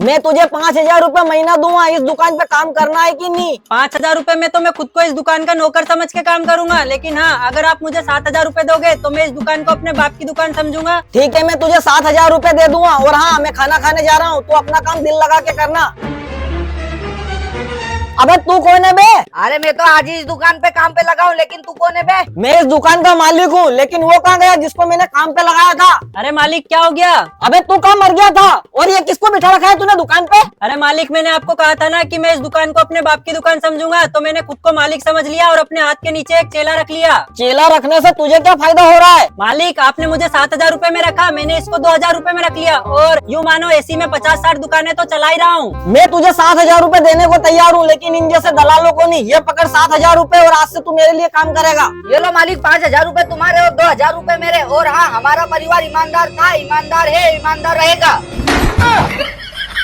मैं तुझे 5,000 रुपए महीना दूंगा, इस दुकान पे काम करना है कि नहीं? 5,000 रुपए में तो मैं खुद को इस दुकान का नौकर समझ के काम करूंगा, लेकिन हाँ, अगर आप मुझे 7,000 रुपए दोगे तो मैं इस दुकान को अपने बाप की दुकान समझूंगा। ठीक है, मैं तुझे 7,000 रुपए दे दूंगा। और हाँ, मैं खाना खाने जा रहा हूँ, तू अपना काम दिल लगा के करना। अबे तू कौन है बे? अरे मैं तो आज ही इस दुकान पे काम पे लगा हूँ, लेकिन तू कौन है बे? मैं इस दुकान का मालिक हूँ, लेकिन वो कहाँ गया जिसको मैंने काम पे लगाया था? अरे मालिक, क्या हो गया? अबे तू कहाँ मर गया था? और ये किसको बिठा रखा है तूने दुकान पे? अरे मालिक, मैंने आपको कहा था ना कि मैं इस दुकान को अपने बाप की दुकान समझूंगा, तो मैंने खुद को मालिक समझ लिया और अपने हाथ के नीचे एक चेला रख लिया। चेला रखने से तुझे क्या फायदा हो रहा है? मालिक, आपने मुझे 7,000 रुपए में रखा, मैंने इसको 2,000 रुपए में रख लिया, और यूँ मानो ऐसी में 50-60 दुकानें तो चला ही रहा हूँ। मैं तुझे 7,000 रुपए देने को तैयार हूँ, लेकिन इन जैसे दलालों को नहीं। ये पकड़ 7,000 रुपए, और आज से तू मेरे लिए काम करेगा। ये लो मालिक, 5,000 रुपए तुम्हारे और 2,000 रुपए मेरे। और हाँ, हमारा परिवार ईमानदार था, ईमानदार है, ईमानदार रहेगा।